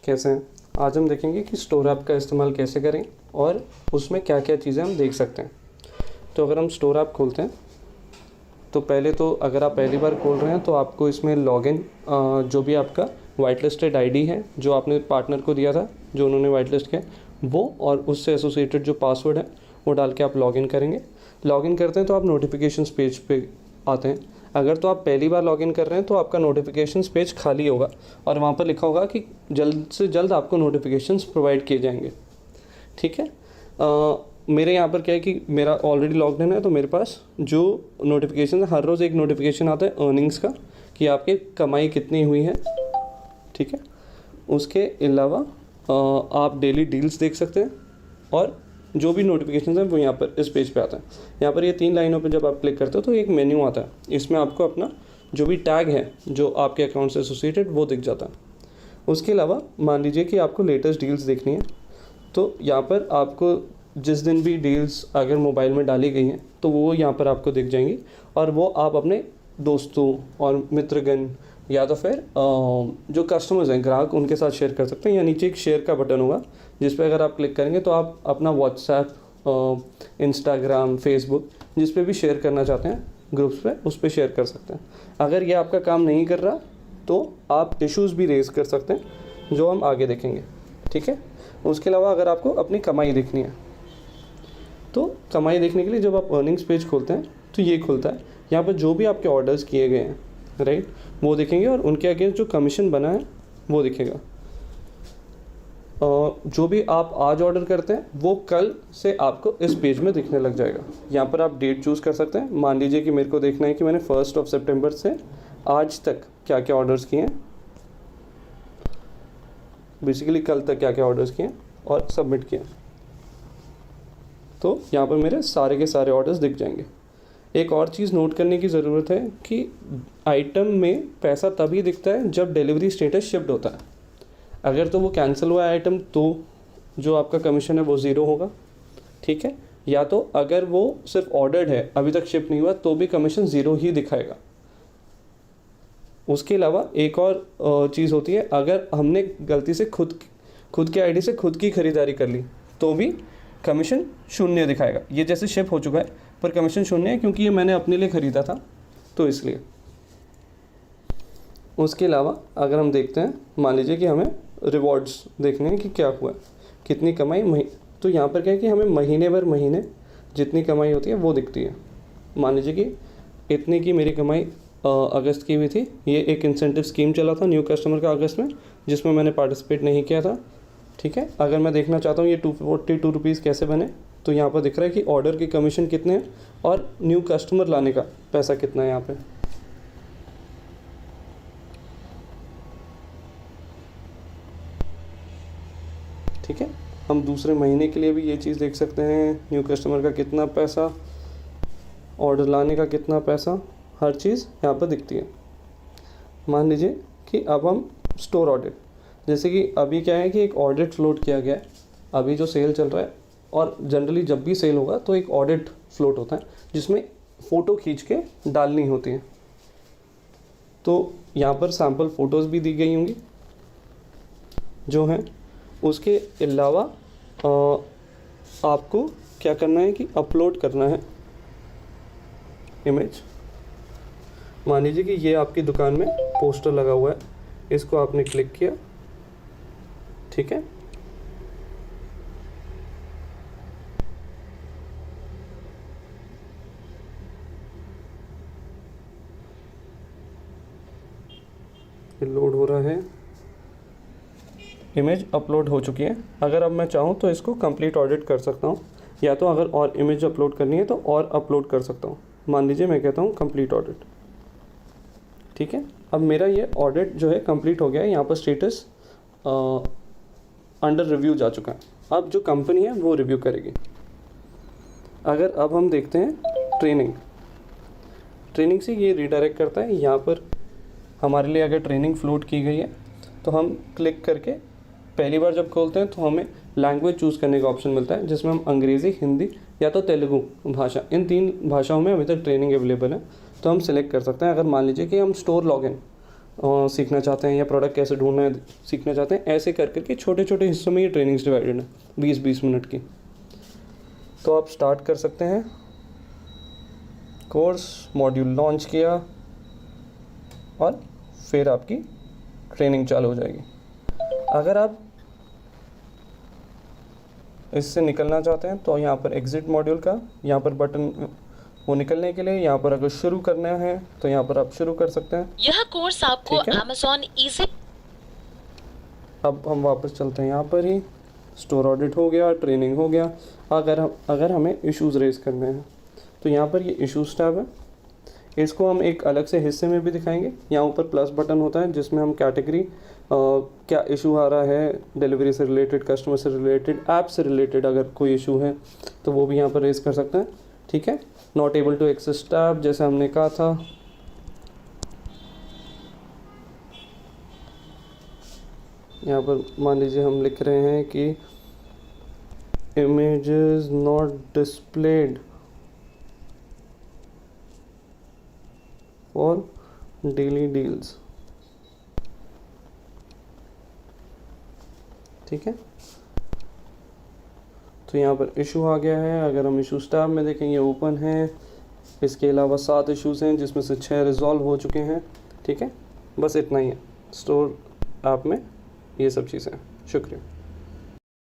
कैसे हैं? आज हम देखेंगे कि स्टोर ऐप का इस्तेमाल कैसे करें और उसमें क्या क्या चीज़ें हम देख सकते हैं। तो अगर हम स्टोर ऐप खोलते हैं तो पहले तो अगर आप पहली बार खोल रहे हैं तो आपको इसमें लॉगिन जो भी आपका वाइट लिस्टेड आईडी है जो आपने पार्टनर को दिया था, जो उन्होंने वाइट लिस्ट किया वो, और उससे एसोसिएटेड जो पासवर्ड है वो डाल के आप लॉगिन करेंगे। लॉगिन करते हैं तो आप नोटिफिकेशंस पेज पे आते हैं। अगर तो आप पहली बार लॉगिन कर रहे हैं तो आपका नोटिफिकेशंस पेज खाली होगा और वहाँ पर लिखा होगा कि जल्द से जल्द आपको नोटिफिकेशंस प्रोवाइड किए जाएंगे। ठीक है। मेरे यहाँ पर क्या है कि मेरा ऑलरेडी लॉग्ड इन है, तो मेरे पास जो नोटिफिकेशन है, हर रोज़ एक नोटिफिकेशन आता है अर्निंग्स का कि आपकी कमाई कितनी हुई है। ठीक है। उसके अलावा आप डेली डील्स देख सकते हैं और जो भी नोटिफिकेशन हैं वो यहाँ पर इस पेज पे आता है। यहाँ पर ये 3 लाइनों पे जब आप क्लिक करते हो तो एक मेन्यू आता है, इसमें आपको अपना जो भी टैग है जो आपके अकाउंट से एसोसिएटेड वो दिख जाता है। उसके अलावा मान लीजिए कि आपको लेटेस्ट डील्स देखनी है तो यहाँ पर आपको जिस दिन भी डील्स अगर मोबाइल में डाली गई हैं तो वो यहाँ पर आपको दिख जाएंगी और वो आप अपने दोस्तों और मित्रगण या तो फिर जो कस्टमर्स हैं, ग्राहक, उनके साथ शेयर कर सकते हैं। या नीचे एक शेयर का बटन होगा जिस पे अगर आप क्लिक करेंगे तो आप अपना व्हाट्सएप, इंस्टाग्राम, फेसबुक जिस पे भी शेयर करना चाहते हैं ग्रुप्स पे, उस पे शेयर कर सकते हैं। अगर ये आपका काम नहीं कर रहा तो आप इश्यूज़ भी रेज़ कर सकते हैं जो हम आगे देखेंगे। ठीक है। उसके अलावा अगर आपको अपनी कमाई देखनी है तो कमाई देखने के लिए जब आप अर्निंग्स पेज खोलते हैं तो ये खुलता है। यहाँ पर जो भी आपके ऑर्डर्स किए गए हैं, राइट, वो दिखेंगे और उनके अगेंस्ट जो कमीशन बना है वो दिखेगा। जो भी आप आज ऑर्डर करते हैं वो कल से आपको इस पेज में दिखने लग जाएगा। यहाँ पर आप डेट चूज़ कर सकते हैं। मान लीजिए कि मेरे को देखना है कि मैंने 1 सितंबर से आज तक क्या क्या ऑर्डर्स किए हैं, बेसिकली कल तक क्या क्या ऑर्डर्स किए और सबमिट किए, तो यहाँ पर मेरे सारे के सारे ऑर्डर्स दिख जाएंगे। एक और चीज़ नोट करने की ज़रूरत है कि आइटम में पैसा तभी दिखता है जब डिलीवरी स्टेटस शिफ्ट होता है। अगर तो वो कैंसिल हुआ है आइटम तो जो आपका कमीशन है वो ज़ीरो होगा। ठीक है। या तो अगर वो सिर्फ ऑर्डर्ड है, अभी तक शिफ्ट नहीं हुआ, तो भी कमीशन ज़ीरो ही दिखाएगा। उसके अलावा एक और चीज़ होती है, अगर हमने गलती से खुद के आईडी से खुद की ख़रीदारी कर ली तो भी कमीशन 0 दिखाएगा। ये जैसे शिप हो चुका है पर कमीशन 0 है क्योंकि ये मैंने अपने लिए ख़रीदा था तो इसलिए। उसके अलावा अगर हम देखते हैं, मान लीजिए कि हमें रिवॉर्ड्स देखने हैं कि क्या हुआ, कितनी कमाई, तो यहाँ पर क्या है कि हमें महीने भर महीने जितनी कमाई होती है वो दिखती है। मान लीजिए कि इतने की मेरी कमाई अगस्त की हुई थी। ये एक इंसेंटिव स्कीम चला था न्यू कस्टमर का अगस्त में, जिसमें मैंने पार्टिसिपेट नहीं किया था। ठीक है। अगर मैं देखना चाहता हूँ ये 242 रुपीज़ कैसे बने, तो यहाँ पर दिख रहा है कि ऑर्डर के कमीशन कितने हैं और न्यू कस्टमर लाने का पैसा कितना है यहाँ पे। ठीक है। हम दूसरे महीने के लिए भी ये चीज़ देख सकते हैं, न्यू कस्टमर का कितना पैसा, ऑर्डर लाने का कितना पैसा, हर चीज़ यहाँ पर दिखती है। मान लीजिए कि अब हम स्टोर ऑडिट, जैसे कि अभी क्या है कि एक ऑडिट फ्लोट किया गया है, अभी जो सेल चल रहा है, और जनरली जब भी सेल होगा तो एक ऑडिट फ्लोट होता है जिसमें फ़ोटो खींच के डालनी होती है। तो यहाँ पर सैम्पल फ़ोटोज़ भी दी गई होंगी जो हैं। उसके अलावा आपको क्या करना है कि अपलोड करना है इमेज। मान लीजिए कि ये आपकी दुकान में पोस्टर लगा हुआ है, इसको आपने क्लिक किया। ठीक है। लोड हो रहा है, इमेज अपलोड हो चुकी है। अगर अब मैं चाहूँ तो इसको कंप्लीट ऑडिट कर सकता हूँ, या तो अगर और इमेज अपलोड करनी है तो और अपलोड कर सकता हूँ। मान लीजिए मैं कहता हूँ कंप्लीट ऑडिट। ठीक है। अब मेरा ये ऑडिट जो है कंप्लीट हो गया है। यहाँ पर स्टेटस अंडर रिव्यू जा चुका है। अब जो कंपनी है वो रिव्यू करेगी। अगर अब हम देखते हैं ट्रेनिंग से ये रिडायरेक्ट करता है। यहाँ पर हमारे लिए अगर ट्रेनिंग फ्लोट की गई है तो हम क्लिक करके पहली बार जब खोलते हैं तो हमें लैंग्वेज चूज़ करने का ऑप्शन मिलता है, जिसमें हम अंग्रेज़ी, हिंदी या तो तेलुगु भाषा, इन 3 भाषाओं में अभी तक ट्रेनिंग अवेलेबल है, तो हम सिलेक्ट कर सकते हैं। अगर मान लीजिए कि हम स्टोर लॉगिन सीखना चाहते हैं या प्रोडक्ट कैसे ढूंढना है सीखना चाहते हैं, ऐसे कर करके छोटे छोटे हिस्सों में ये ट्रेनिंग्स डिवाइडेड है 20-20 मिनट की। तो आप स्टार्ट कर सकते हैं कोर्स, मॉड्यूल लॉन्च किया और फिर आपकी ट्रेनिंग चालू हो जाएगी। अगर आप इससे निकलना चाहते हैं तो यहाँ पर एग्ज़िट मॉड्यूल का यहाँ पर बटन, वो निकलने के लिए यहाँ पर अगर शुरू करना है तो यहाँ पर आप शुरू कर सकते हैं। यह कोर्स आपको Amazon Easy। अब हम वापस चलते हैं यहाँ पर ही, स्टोर ऑडिट हो गया, ट्रेनिंग हो गया। अगर हमें इश्यूज़ रेज करने हैं तो यहाँ पर ये इश्यूज़ टैब है, इसको हम एक अलग से हिस्से में भी दिखाएंगे। यहाँ ऊपर प्लस बटन होता है जिसमें हम कैटेगरी क्या इशू आ रहा है, डिलीवरी से रिलेटेड, कस्टमर से रिलेटेड, ऐप से रिलेटेड अगर कोई इशू है तो वो भी यहाँ पर रेज कर सकते हैं। ठीक है, not able to access tab जैसे हमने कहा था, यहाँ पर मान लीजिए हम लिख रहे हैं कि images not displayed for daily deals. ठीक है, तो यहाँ पर इशू आ गया है। अगर हम इशू टैब में देखेंगे ओपन है, इसके अलावा 7 इश्यूज़ हैं जिसमें से 6 रिजॉल्व हो चुके हैं। ठीक है, बस इतना ही है स्टोर ऐप में ये सब चीज़ें हैं। शुक्रिया।